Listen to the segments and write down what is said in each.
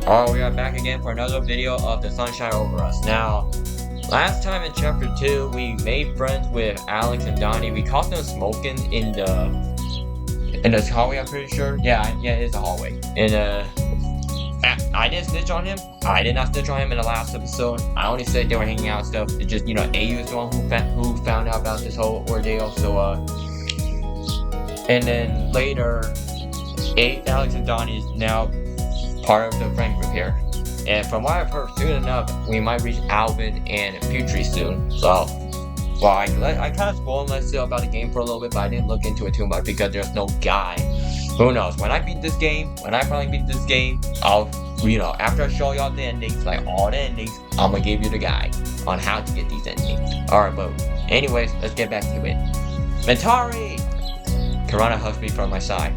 Oh, we are back again for another video of the sunshine over us. Now, last time in chapter 2, we made friends with Alex and Donnie. We caught them smoking in the hallway, I'm pretty sure. Yeah, it's a hallway. And I didn't snitch on him. I did not snitch on him in the last episode. I only said they were hanging out and stuff. It's just, AU is the one who found out about this whole ordeal. So, and then later, Alex and Donnie is now part of the friend group here. And from what I've heard, soon enough, we might reach Alvin and Fripperies soon. So, well, I kind of spoiled myself about the game for a little bit, but I didn't look into it too much because there's no guide. Who knows? When I finally beat this game, I'll, after I show y'all the endings, like all the endings, I'm gonna give you the guide on how to get these endings. Alright, but anyways, let's get back to it. Mentari! Karana hugs me from my side.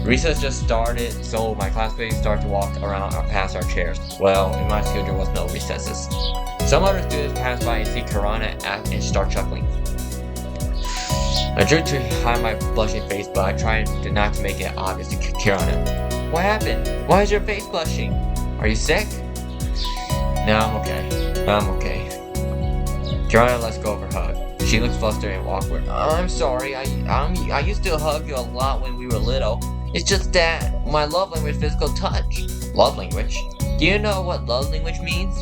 Recess just started, so my classmates start to walk around past our chairs. Well, in my school there was no recesses. Some other students pass by and see Karana and start chuckling. I drew to hide my blushing face, but I tried not to make it obvious to Karana. What happened? Why is your face blushing? Are you sick? No, I'm okay. Karana lets go of her hug. She looks flustered and awkward. I'm sorry, I used to hug you a lot when we were little. It's just that my love language is physical touch. Love language? Do you know what love language means?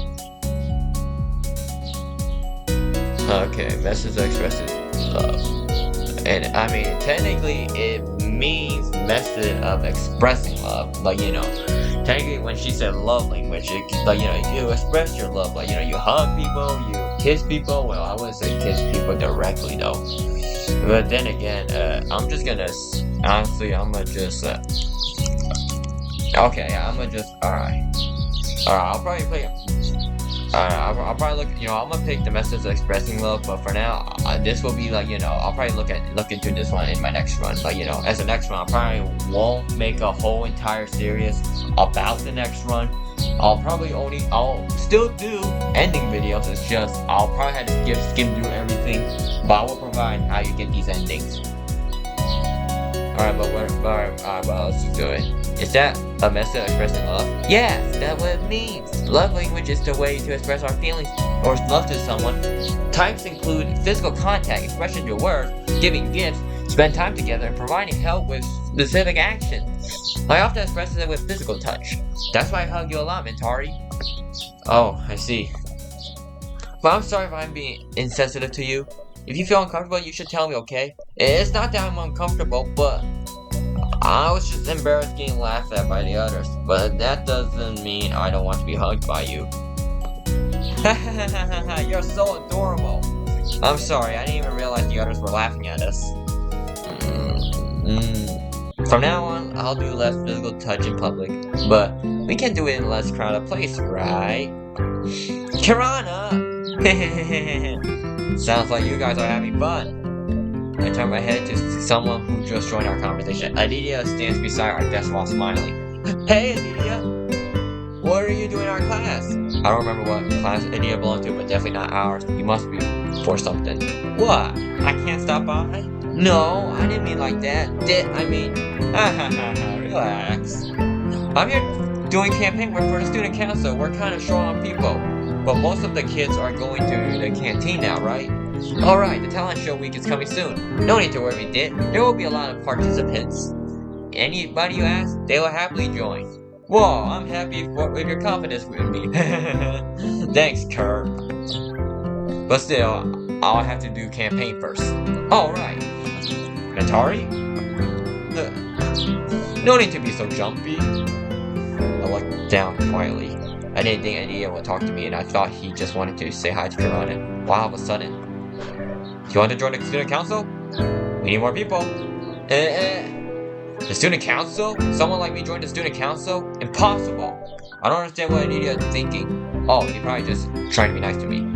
Okay, message that expresses love. And I mean, technically it means method of expressing love. Like, technically when she said love language, you express your love. Like, you hug people, you kiss people. Well, I wouldn't say kiss people directly though. But then again, I'm just gonna, honestly, alright, I'll probably play, I'll probably look, I'm gonna pick the message of expressing love, but for now, this will be like, I'll probably look into this one in my next run, but as the next run, I probably won't make a whole entire series about the next run. I'll still do ending videos, it's just, I'll probably have to skim through everything, but I will provide how you get these endings. Alright, let's just do it. Is that a message expressing love? Yes, that's what it means. Love language is the way to express our feelings or love to someone. Types include physical contact, expression through words, giving gifts, spend time together, and providing help with specific action. I often express it with physical touch. That's why I hug you a lot, Mentari. Oh, I see. But I'm sorry if I'm being insensitive to you. If you feel uncomfortable, you should tell me, okay? It's not that I'm uncomfortable, but I was just embarrassed getting laughed at by the others. But that doesn't mean I don't want to be hugged by you. You're so adorable. I'm sorry, I didn't even realize the others were laughing at us. From now on, I'll do less physical touch in public, but we can do it in a less crowded place, right? Karana! Sounds like you guys are having fun. I turn my head to someone who just joined our conversation. Aditya stands beside our desk while smiling. Hey, Aditya! What are you doing in our class? I don't remember what class Aditya belonged to, but definitely not ours. You must be for something. What? I can't stop by? No, I didn't mean like that. Relax. I'm here doing campaign work for the student council. We're kind of short on people. But most of the kids are going to the canteen now, right? Alright, the talent show week is coming soon. No need to worry, Dit. There will be a lot of participants. Anybody you ask, they will happily join. Whoa, I'm happy with your confidence with me. Thanks, Kurt. But still, I'll have to do campaign first. Alright. Mentari? No need to be so jumpy. I looked down quietly. I didn't think Aditya would talk to me, and I thought he just wanted to say hi to Karana. Why all of a sudden? Do you want to join the student council? We need more people. The student council? Someone like me join the student council? Impossible. I don't understand what Aditya is thinking. Oh, he's probably just trying to be nice to me.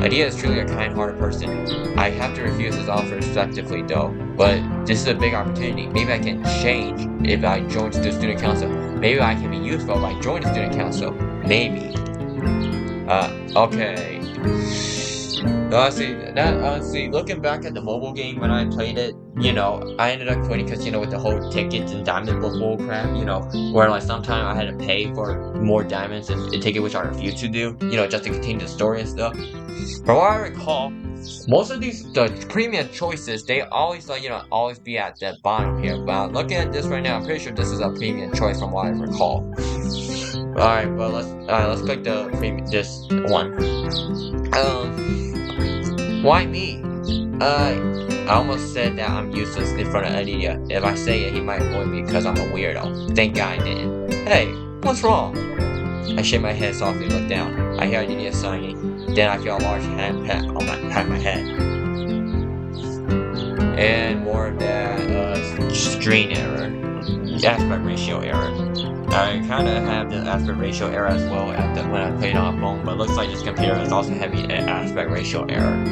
Aditya is truly a kind-hearted person. I have to refuse his offer respectively though, but this is a big opportunity. Maybe I can change if I join the student council. Maybe I can be useful if I join the student council. Maybe. Okay. Honestly, looking back at the mobile game when I played it, I ended up quitting because, with the whole tickets and diamond book bull crap, where like sometimes I had to pay for more diamonds and a ticket, which I refused to do, just to continue the story and stuff. From what I recall, most of the premium choices, they always always be at the bottom here. But looking at this right now, I'm pretty sure this is a premium choice from what I recall. Alright, well let's click this one. Why me? I almost said that I'm useless in front of Aditya. If I say it, he might avoid me because I'm a weirdo. Thank God I didn't. Hey, what's wrong? I shake my head softly and look down. I hear Aditya sighing. Then I feel a large hand pat on my head. And more of that screen error. Aspect ratio error. I kind of have the aspect ratio error as well when I played on a phone, but it looks like this computer is also having an aspect ratio error.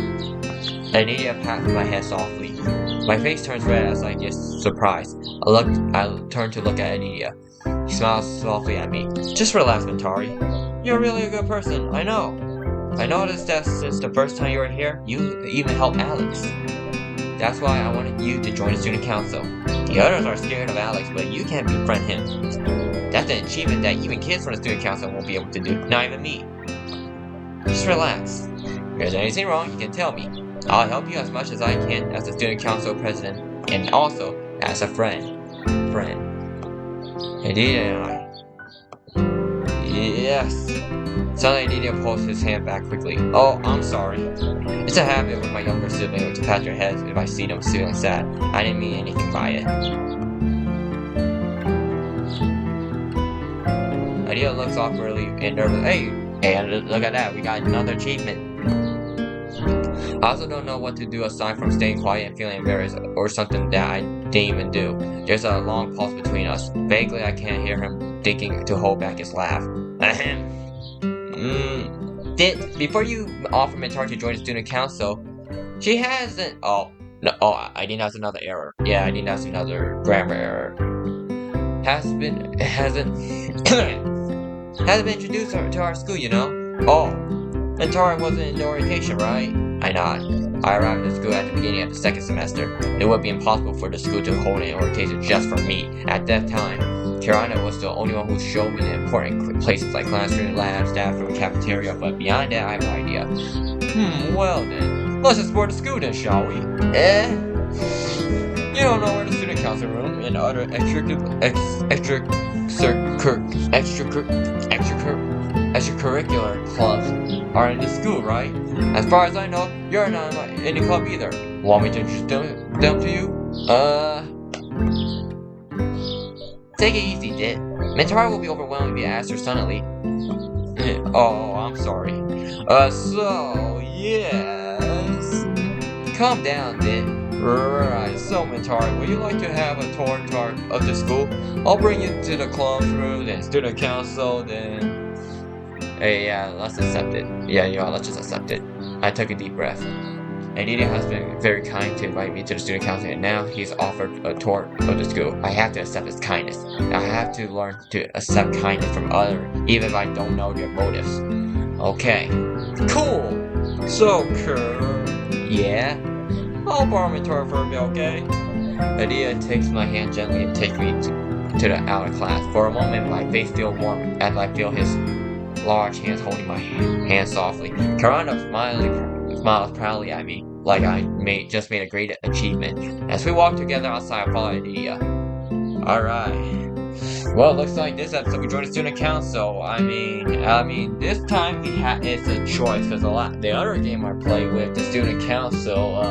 Aditya pats my head softly. My face turns red as I get surprised. I turn to look at Aditya. He smiles softly at me. Just relax, Mentari. You're really a good person, I know. I noticed that since the first time you were here, you even helped Alex. That's why I wanted you to join the student council. The others are scared of Alex, but you can't befriend him. That's an achievement that even kids from the student council won't be able to do, not even me. Just relax. If there's anything wrong, you can tell me. I'll help you as much as I can as the student council president, and also as a friend. Aditya and I. Yes. Suddenly Aditya pulls his hand back quickly. Oh, I'm sorry. It's a habit with my younger sibling to pat their heads if I see them feeling sad. I didn't mean anything by it. Aditya looks awkwardly and nervous. Hey, look at that. We got another achievement. I also don't know what to do aside from staying quiet and feeling embarrassed or something that I didn't even do. There's a long pause between us. Vaguely, I can't hear him thinking to hold back his laugh. Before you offer Mentari to join the student council, she hasn't. I think that's another error. Yeah, I think that's another grammar error. Hasn't been introduced to our school, Oh, Mentari wasn't in the orientation, right? I nod. I arrived at the school at the beginning of the second semester. It would be impossible for the school to hold an orientation just for me. At that time, Karina was the only one who showed me the important places like classroom, lab, staff room, cafeteria, but beyond that, I have no idea. Well then, let's explore the school then, shall we? You don't know where the student council room and other extracurricular clubs are in the school, right? As far as I know, you're not in the club either. Want me to introduce them to you? Take it easy, Dit. Mentari will be overwhelmed if you ask her suddenly. Oh, I'm sorry. So, yes. Calm down, Dit. Right, so Mentari, would you like to have a tour of the school? I'll bring you to the clubs room, then student council, then... Hey, yeah, let's accept it. Yeah, let's just accept it. I took a deep breath. Aditya has been very kind to invite me to the student council, and now he's offered a tour of the school. I have to accept his kindness. I have to learn to accept kindness from others, even if I don't know their motives. Okay. Cool! So, yeah? I'll borrow my tour for a bit, okay? Aditya takes my hand gently and takes me to the outer class. For a moment, my face feels warm as I feel his large hands holding my hand softly. Karina smiles proudly at me, like I just made a great achievement. As we walk together outside, I follow Aditya. Alright. Well, it looks like this episode we joined the student council. I mean, this time it's a choice because the other game I played with the student council,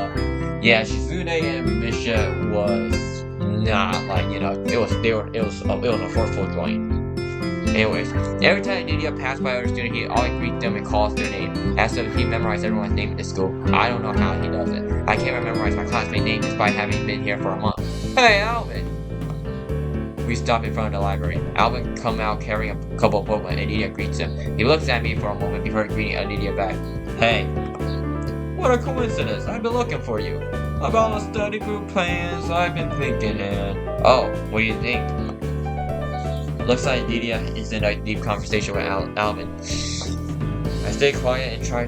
Shizune and Bishop was not like it was a forceful joint. Anyways, every time Aditya passed by other student, he always greets them and calls their name, as if he memorized everyone's name in the school. I don't know how he does it. I can't memorize my classmate's name despite having been here for a month. Hey, Alvin! We stop in front of the library. Alvin comes out carrying a couple of books and Aditya greets him. He looks at me for a moment before greeting Aditya back. Hey. What a coincidence. I've been looking for you. About the study group plans, I've been thinking Oh, what do you think? Looks like Aditya is in a deep conversation with Alvin. I stay quiet and try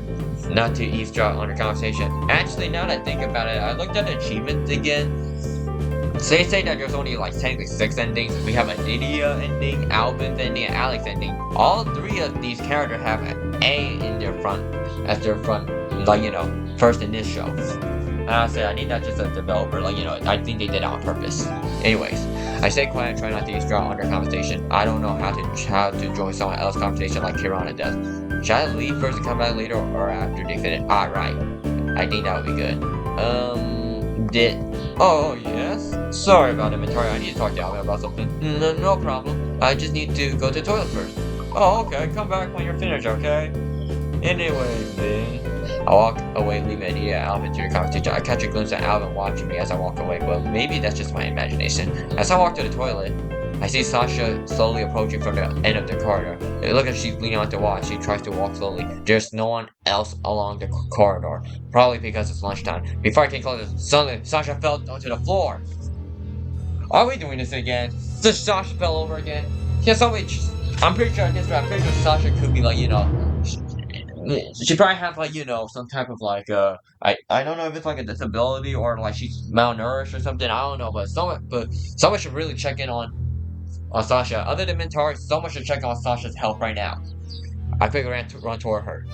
not to eavesdrop on the conversation. Actually, now that I think about it, I looked at the achievements again. So they say that there's only like technically 6 endings. We have an Aditya ending, Albin's ending, and Alex ending. All 3 of these characters have an A in their front, as their front, like, you know, first initial. And I say I need that just a developer, like, you know, I think they did it on purpose. Anyways, I stay quiet and try not to eavesdrop on their conversation. I don't know how to join someone else's conversation like Kirana does. Should I leave first and come back later, or after they finish? Alright. I think that would be good. Oh, yes? Sorry about it, Mentari. I need to talk to Alvin about something. No problem. I just need to go to the toilet first. Oh, okay. Come back when you're finished, okay? Anyways, then. I walk away, leaving Aditya and Alvin to the conversation. I catch a glimpse of Alvin watching me as I walk away, but maybe that's just my imagination. As I walk to the toilet, I see Sasha slowly approaching from the end of the corridor. It looks like she's leaning on the wall as she tries to walk slowly. There's no one else along the corridor, probably because it's lunchtime. Before I can close it, suddenly Sasha fell onto the floor. Are we doing this again? Just Sasha fell over again? Yeah, I'm pretty sure Sasha could be like, you know, she probably have like, you know, some type of like I don't know if it's like a disability or like she's malnourished or something. I don't know, but someone should really check in on Sasha. Other than Mentari, someone should check on Sasha's health right now. I quickly run toward her.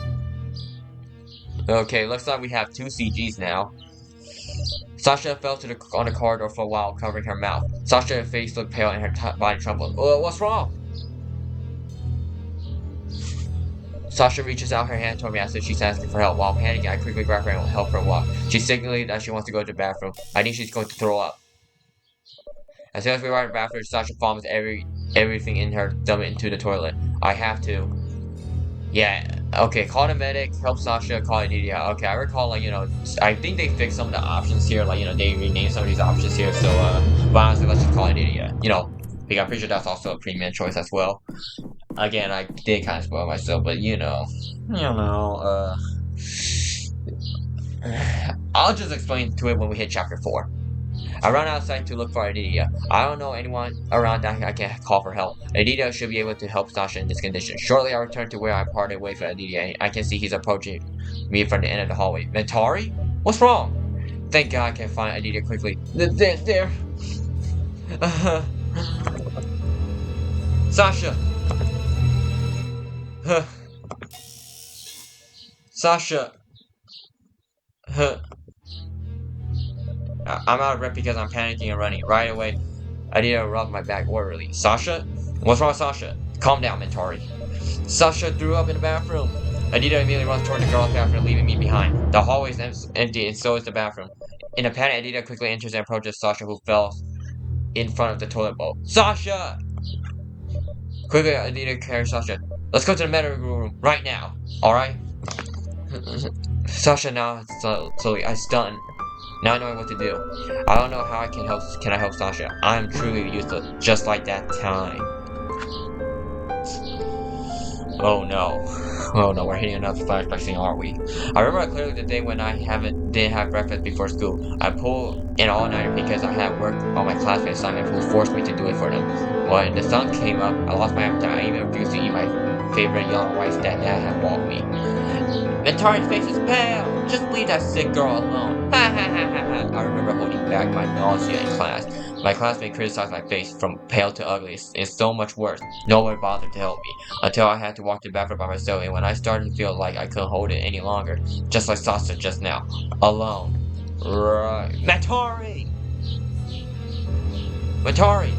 Okay, looks like we have 2 CGs now. Sasha fell on the corridor for a while, covering her mouth. Sasha's face looked pale and her body trembled. What's wrong? Sasha reaches out her hand toward me as if she's asking for help. While panicking, I quickly grab her and help her walk. She's signaling that she wants to go to the bathroom. I think she's going to throw up. As soon as we arrive at the bathroom, Sasha vomits everything in her dump it into the toilet. I have to. Yeah, okay, call the medic, help Sasha, call Aditya. Okay, I recall, like, you know, I think they fixed some of the options here, like, you know, they renamed some of these options here, so, but honestly, let's just call Aditya. You know, because I'm pretty sure that's also a premium choice as well. Again, I did kind of spoil myself, but, you know, I'll just explain to it when we hit chapter 4. I run outside to look for Aditya. I don't know anyone around that I can call for help. Aditya should be able to help Sasha in this condition. Shortly, I return to where I parted ways with Aditya. I can see he's approaching me from the end of the hallway. Mentari? What's wrong? Thank God I can find Aditya quickly. There. Sasha. Sasha. I'm out of breath because I'm panicking and running. Right away, Aditya rubbed my back worriedly. Sasha? What's wrong, Sasha? Calm down, Mentari. Sasha threw up in the bathroom. Aditya immediately runs toward the girls' bathroom, leaving me behind. The hallway is empty, and so is the bathroom. In a panic, Aditya quickly enters and approaches Sasha, who fell in front of the toilet bowl. Sasha! Quickly, Aditya carries Sasha. Let's go to the medical room right now. Alright? Sasha now slowly. I stunned. Not knowing what to do. I don't know how I can help Sasha. I am truly useless, just like that time. Oh no, we're hitting another flashback scene, aren't we? I remember clearly the day when I didn't have breakfast before school. I pulled an all-nighter because I had work on my classmate assignment who forced me to do it for them. When the sun came up, I lost my appetite. I even refused to eat my favorite yellow rice that Dad had bought me. Mentari's face is pale! Just leave that sick girl alone. Ha ha ha ha ha. I remember holding back my nausea in class. My classmate criticized my face from pale to ugly. It's so much worse. No one bothered to help me. Until I had to walk to the bathroom by myself, and when I started to feel like I couldn't hold it any longer. Just like Sasha just now. Alone. Right. Mentari! Mentari!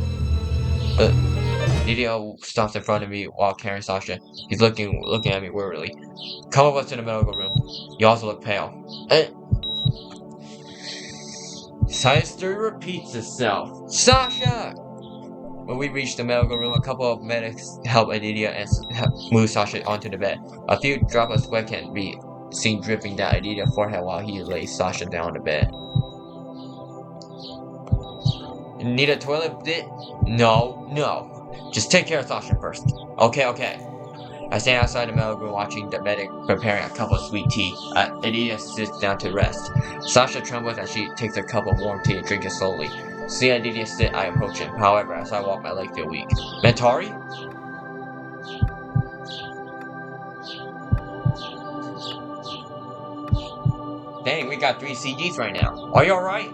Aditya stops in front of me while carrying Sasha. He's looking at me wearily. Come with us to the medical room. You also look pale. History repeats itself. Sasha! When we reach the medical room, a couple of medics help Aditya and move Sasha onto the bed. A few drops of sweat can be seen dripping down Aditya's forehead while he lays Sasha down on the bed. Need a toilet bit? No. Just take care of Sasha first. Okay. I stand outside the medical room watching the medic preparing a cup of sweet tea. Aditya sits down to rest. Sasha trembles as she takes a cup of warm tea and drinks it slowly. Seeing Aditya sit, I approach him. However, as I walk, my legs feel weak. Mentari? we got 3 CGs right now. Are you alright?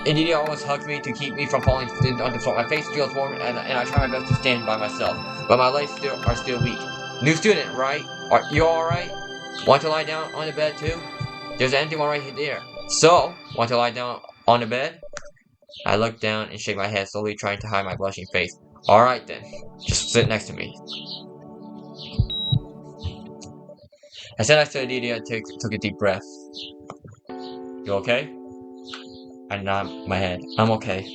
Aditya almost hugs me to keep me from falling on the floor. My face feels warm, and I try my best to stand by myself, but my legs are still weak. New student, right? Are you alright? Want to lie down on the bed too? There's an empty one right there. So, want to lie down on the bed? I look down and shake my head, slowly trying to hide my blushing face. Alright then, just sit next to me. I sat next to Aditya and took a deep breath. You okay? I nod my head. I'm okay.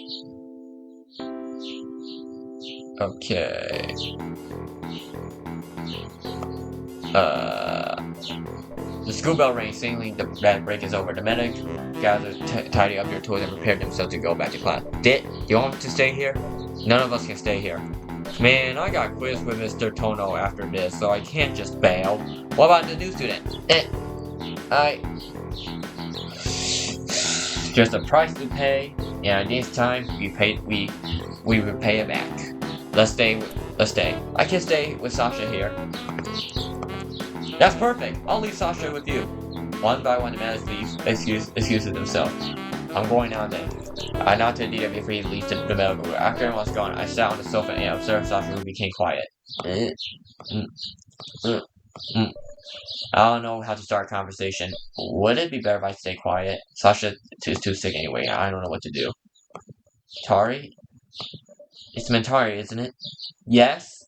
Okay. The school bell rang, signaling the bad break is over. The medic gathered, tidy up their tools, and prepared themselves to go back to class. Do you want to stay here? None of us can stay here. Man, I got quiz with Mr. Tono after this, so I can't just bail. What about the new student? There's a price to pay, and this time we will pay it back. Let's stay. I can stay with Sasha here. That's perfect. I'll leave Sasha with you. One by one, the man excuses himself. I'm going now then. I nod to Aditya before he leaves the medical room. After everyone's gone, I sat on the sofa and observed Sasha, who became quiet. I don't know how to start a conversation. Would it be better if I stay quiet? Sasha is too sick anyway. I don't know what to do. Tari? It's Mentari, isn't it? Yes?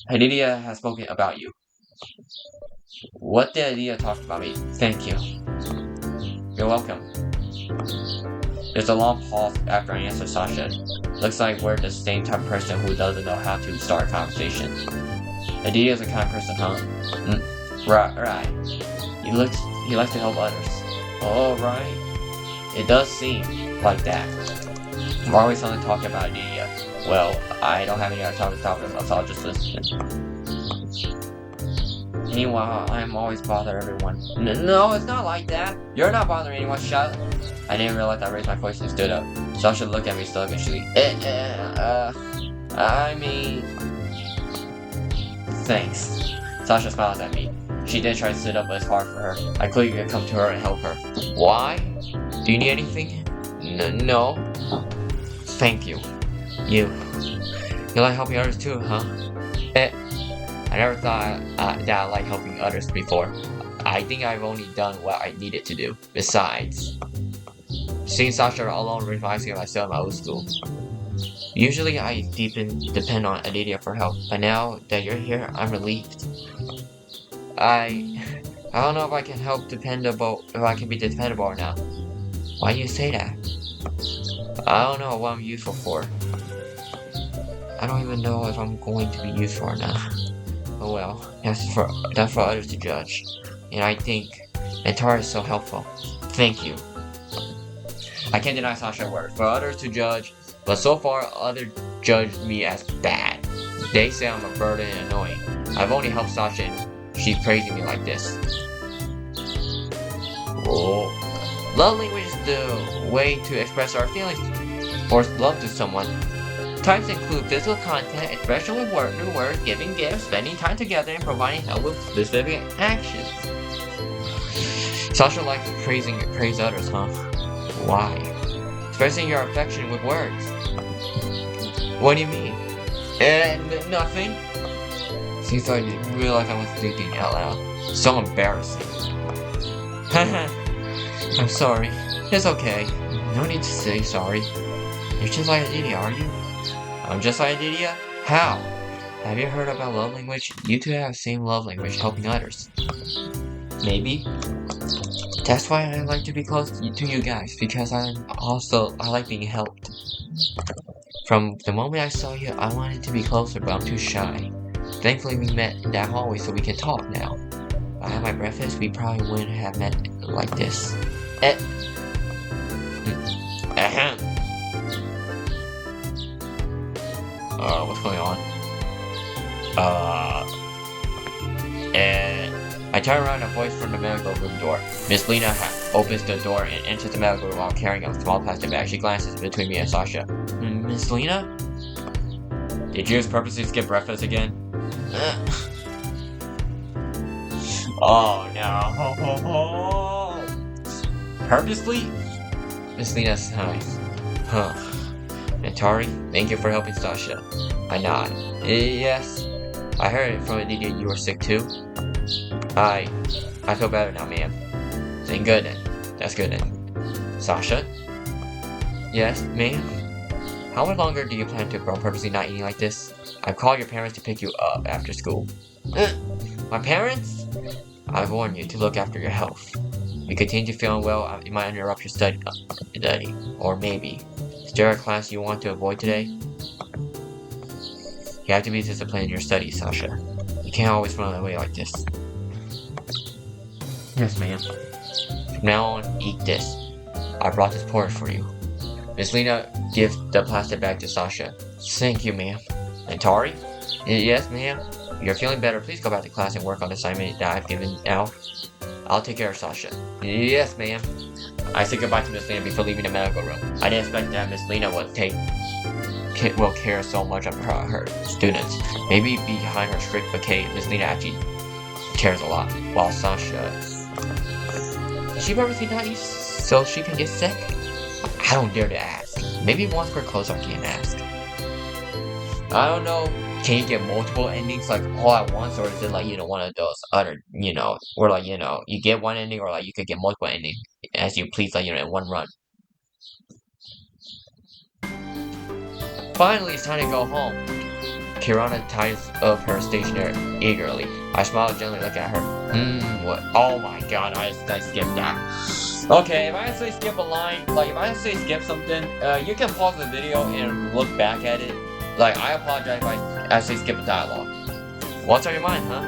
Aditya has spoken about you. What did Aditya talk about me? Thank you. You're welcome. There's a long pause after I answer Sasha. Looks like we're the same type of person who doesn't know how to start a conversation. Aditya's a kind person, huh? Right. He likes to help others. Oh, right. It does seem like that. I'm always something to talk about Aditya. Well, I don't have any other topics to talk about, so I'll just listen. Meanwhile, I'm always bother everyone. No, it's not like that. You're not bothering anyone, shut up. I didn't realize I raised my voice and stood up. Sasha looked at me sluggishly. I mean... Thanks. Sasha smiles at me. She did try to sit up, but it's hard for her. I quickly come to her and help her. Why? Do you need anything? No. Thank you. You like helping others too, huh? I never thought that I liked helping others before. I think I've only done what I needed to do. Besides, seeing Sasha alone reminds me of myself in my old school. Usually I depend on Aditya for help, but now that you're here, I'm relieved. I don't know if I can be dependable or not. Why do you say that? I don't know what I'm useful for. I don't even know if I'm going to be useful or not. Oh well, that's for others to judge. And I think Mentari is so helpful. Thank you. I can't deny Sasha's word. For others to judge, but so far others judge me as bad. They say I'm a burden and annoying. I've only helped Sasha and she's praising me like this. Oh. Love language is the way to express our feelings or love to someone. Types include physical contact, expression with words, giving gifts, spending time together, and providing help with specific actions. Sasha likes to praise others, huh? Why? Expressing your affection with words. What do you mean? Nothing. Seems like I didn't realize I was thinking out loud. So embarrassing. I'm sorry. It's okay. No need to say sorry. You're just like Aditya, are you? I'm just like Aditya? How? Have you heard about love language? You two have the same love language, helping others. Maybe. That's why I like to be close to you guys, because I like being helped. From the moment I saw you, I wanted to be closer, but I'm too shy. Thankfully we met in that hallway so we can talk now. If I had my breakfast, we probably wouldn't have met like this. What's going on? I turn around and voice from the medical room door. Miss Lena opens the door and enters the medical room while carrying a small plastic bag. She glances between me and Sasha. Miss Lena? Did you purposely skip breakfast again? Oh no. Purposely? Miss Lena's nice. Huh. Mentari, thank you for helping Sasha. I nod. Yes. I heard it from Aditya you were sick too. I feel better now, ma'am. Then good then. That's good then. Sasha? Yes, ma'am? How much longer do you plan to go on purposely not eating like this? I've called your parents to pick you up after school. My parents? I warn you to look after your health. If you continue to feel unwell, it might interrupt your study. Or maybe. Is there a class you want to avoid today? You have to be disciplined in your studies, Sasha. You can't always run away like this. Yes, ma'am. From now on, eat this. I brought this porridge for you. Miss Lena gives the plastic bag to Sasha. Thank you, ma'am. Mentari? Yes, ma'am. If you're feeling better, please go back to class and work on the assignment that I've given now. I'll take care of Sasha. Yes, ma'am. I say goodbye to Miss Lena before leaving the medical room. I didn't expect that Miss Lena will care so much about her students. Maybe behind her strict facade, Miss Lena actually cares a lot. While Sasha... Is she purposely not eat so she can get sick? I don't dare to ask. Maybe once we're close I can ask. I don't know. Can you get multiple endings like all at once, or is it like, one of those other, where like, you get one ending, or like you could get multiple endings as you please, like, in one run. Finally, it's time to go home. Kirana ties up her stationery eagerly. I smile gently, looking at her. What? Oh my god, I skipped that. Okay, if I say skip a line, like if I say skip something, you can pause the video and look back at it. Like, I apologize if I say skip a dialogue. What's on your mind, huh?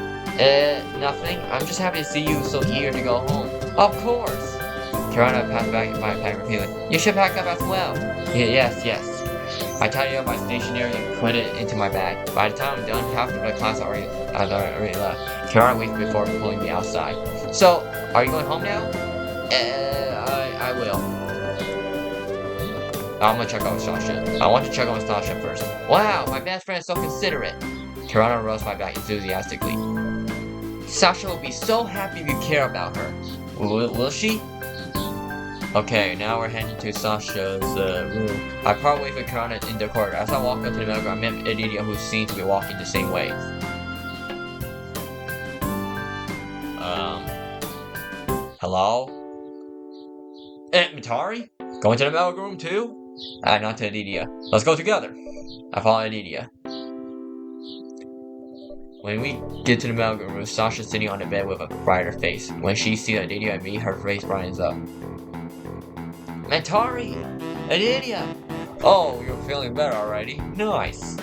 Nothing. I'm just happy to see you so eager to go home. Of course! Kirana passed back my bag repeatedly. You should pack up as well. Yes. I tidied up my stationery and put it into my bag. By the time I'm done, half of the class already left. Kirana waits before pulling me outside. So, are you going home now? I will. I'm gonna check out with Sasha. I want to check on Sasha first. Wow, my best friend is so considerate. Kirana rose my back enthusiastically. Sasha will be so happy if you care about her. Will she? Okay, now we're heading to Sasha's room. I part ways with Kirana in the corridor. As I walk up to the medical, I met Aditya, who seems to be walking the same way. Hello? Mentari? Going to the medical room too? Not to Aditya. Let's go together. I follow Aditya. When we get to the medical room, Sasha's sitting on the bed with a brighter face. When she sees Aditya and me, her face brightens up. Mentari! Aditya! Oh, you're feeling better already. Nice.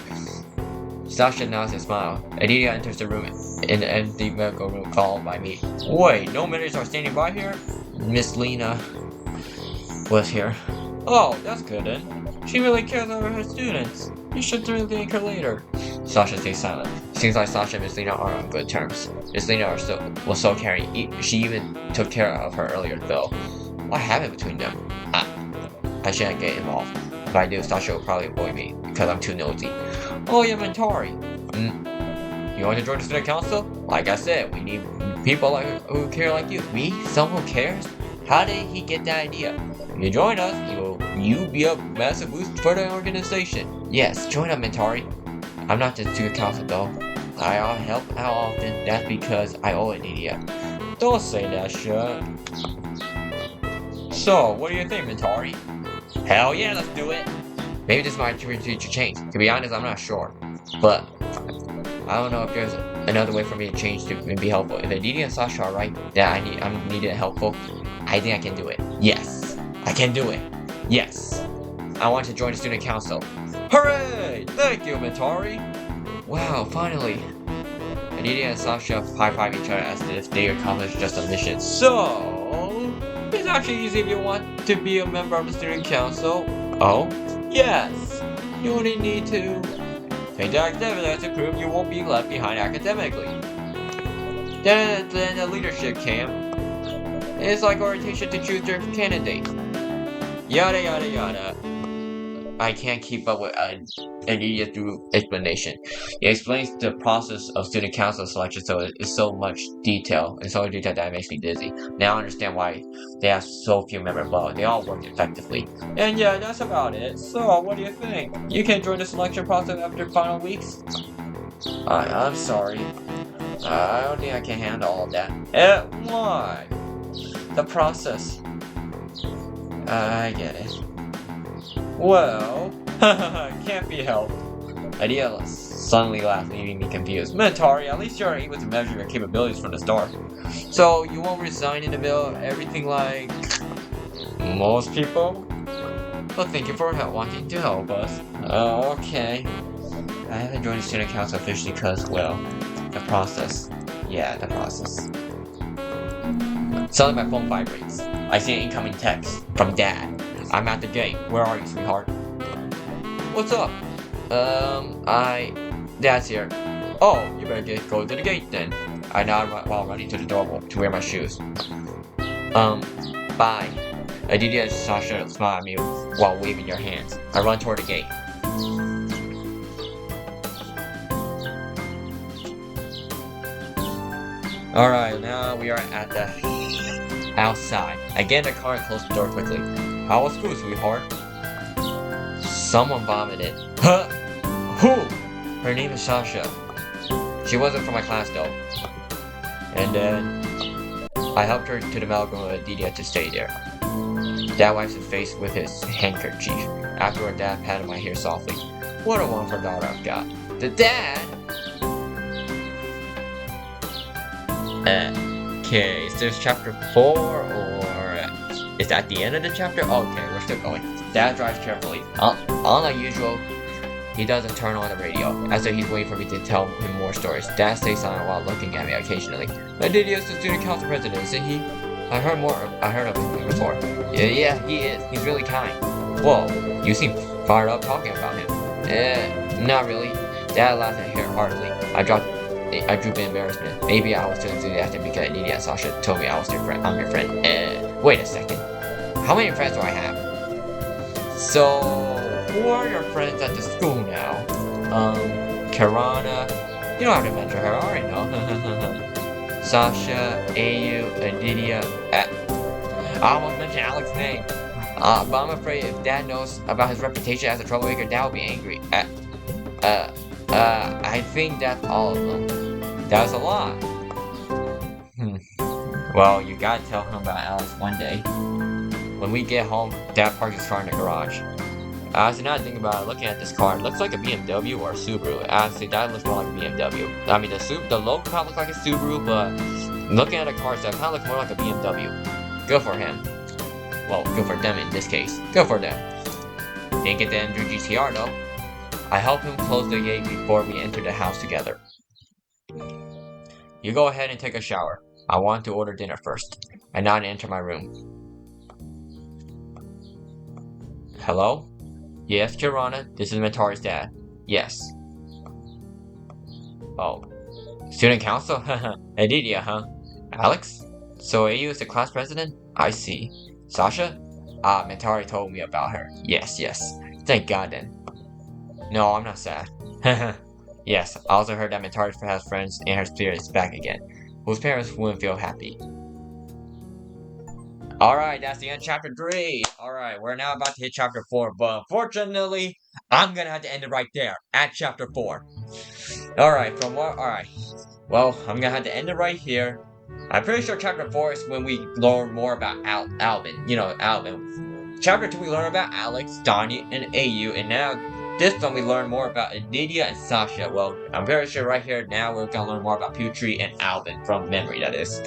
Sasha nods and smiles. Aditya enters the room in the empty medical room, followed by me. Wait, no medics are standing by here? Miss Lena was here. Oh, that's good then. She really cares about her students. You should really thank her later. Sasha stays silent. Seems like Sasha and Miss Lena are on good terms. Miss Lena was so caring. She even took care of her earlier, though. What happened between them? I shouldn't get involved. If I do, Sasha will probably avoid me because I'm too nosy. Oh yeah, Mentari. You want to join the student council? Like I said, we need people who care like you. Me? Someone who cares? How did he get that idea? If you join us, you'll be a massive boost for the organization. Yes, join us, Mentari. I'm not the student council though. I'll help out often. That's because I owe Aditya. Don't say that shit. So, what do you think, Mentari? Hell yeah, let's do it! Maybe this might future change. To be honest, I'm not sure. But, I don't know if there's another way for me to change to be helpful. If Aditya and Sasha are right that I'm needed and helpful, I think I can do it. Yes! I can do it! Yes! I want to join the student council. Hooray! Thank you, Mentari! Wow, finally! Aditya and Sasha high-five each other as if they accomplished just a mission. So... It's actually easy if you want to be a member of the student council. Oh? Yes! You only need to take the academic to prove you won't be left behind academically. Then the leadership camp. It's like orientation to choose your candidate. Yada yada yada. I can't keep up with an idiot through explanation. It explains the process of student council selection so it's so much detail and so much detail that it makes me dizzy. Now I understand why they have so few members, but they all work effectively. And yeah, that's about it. So, what do you think? You can join the selection process after final weeks? I'm sorry. I don't think I can handle all of that. Why? The process. I get it. Well, can't be helped. Aditya suddenly laughed, leaving me confused. Mentari, at least you're able to measure your capabilities from the start. So, you won't resign in the middle of everything like most people? Well, thank you for wanting to help us. Okay. I haven't joined the student council officially because, well, the process. Yeah, the process. Suddenly my phone vibrates. I see an incoming text from Dad. I'm at the gate. Where are you, sweetheart? What's up? Dad's here. Oh, you better go to the gate then. I nod while running to the door to wear my shoes. Bye. Aditya and Sasha smile at me while waving their hands. I run toward the gate. Alright, now we are at the outside. I get in the car and close the door quickly. How was school, sweetheart? Someone vomited. Huh? Who? Her name is Sasha. She wasn't from my class though. And then I helped her to the medical room with Aditya to stay there. Dad wipes his face with his handkerchief. Afterward, Dad patted my hair softly. What a wonderful daughter I've got. The Dad? Okay, is this chapter 4 or is that the end of the chapter? Okay, we're still going. Dad drives carefully. Unlike usual, he doesn't turn on the radio, as if he's waiting for me to tell him more stories. Dad stays silent while looking at me occasionally. Aditya is the student council president, isn't he? I heard of him before. Yeah, he is. He's really kind. Whoa, you seem fired up talking about him. Not really. Dad laughed at her heartily. I drooped in embarrassment. Maybe I was too enthusiastic because Aditya and Sasha told me I was their friend. I'm your friend. Wait a second. How many friends do I have? So, who are your friends at the school now? Kirana. You don't have to mention her, I already know. Sasha, AU, Aditya. I almost mentioned Alex's name. But I'm afraid if Dad knows about his reputation as a troublemaker, Dad will be angry. I think that's all of them. That's a lot. Well, you gotta tell him about Alex one day. When we get home, Dad parks his car in the garage. Honestly, now thinking about it, looking at this car, it looks like a BMW or a Subaru. Honestly, that looks more like a BMW. I mean, the logo kind of looks like a Subaru, but looking at the car, that kind of looks more like a BMW. Good for him. Well, good for them in this case. Good for them. Didn't get the Andrew GTR though. I help him close the gate before we enter the house together. You go ahead and take a shower. I want to order dinner first. I nod and enter my room. Hello? Yes, Kirana, this is Mentari's dad. Yes. Oh. Student council? Aditya, huh? Alex? So AU is the class president? I see. Sasha? Mentari told me about her. Yes. Thank God then. No, I'm not sad. Yes, I also heard that Mentari has friends and her spirit is back again, whose parents wouldn't feel happy. Alright, that's the end of chapter 3. Alright, we're now about to hit chapter 4, but unfortunately, I'm gonna have to end it right there, at chapter 4. Alright, well, I'm gonna have to end it right here. I'm pretty sure chapter 4 is when we learn more about Alvin. You know, Alvin. Chapter 2, we learn about Alex, Donnie, and AU, and now this one we learn more about Aditya and Sasha. Well, I'm very sure right here now we're gonna learn more about Putri and Alvin, from memory, that is.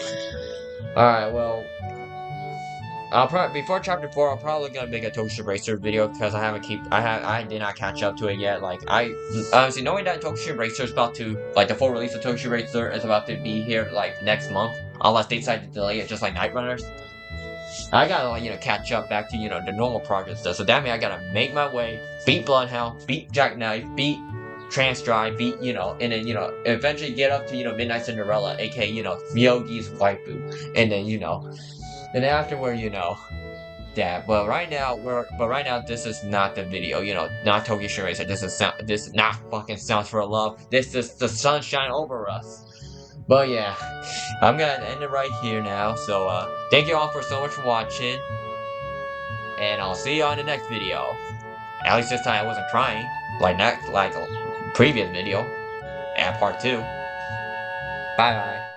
Alright, well, before chapter 4, I'm probably gonna make a Tokusha Racer video because I did not catch up to it yet. Like, honestly, knowing that Tokusha Racer is about to, like, the full release of Tokusha Racer is about to be here, like, next month, unless they decide to delay it just like Night Runners. I gotta, like, catch up back to, the normal progress stuff. So that means I gotta make my way, beat Bloodhound, beat Jackknife, beat Transdrive, beat, and then, eventually get up to, Midnight Cinderella, aka, Yogi's waifu. And then, and afterward, that. But right now this is not the video. You know, not Tokyo Shin Racer. This is not fucking Sounds for Love. This is the sunshine over us. But yeah, I'm gonna end it right here now. So thank you all for so much for watching, and I'll see you on the next video. At least this time I wasn't crying like previous video and part 2. Bye bye.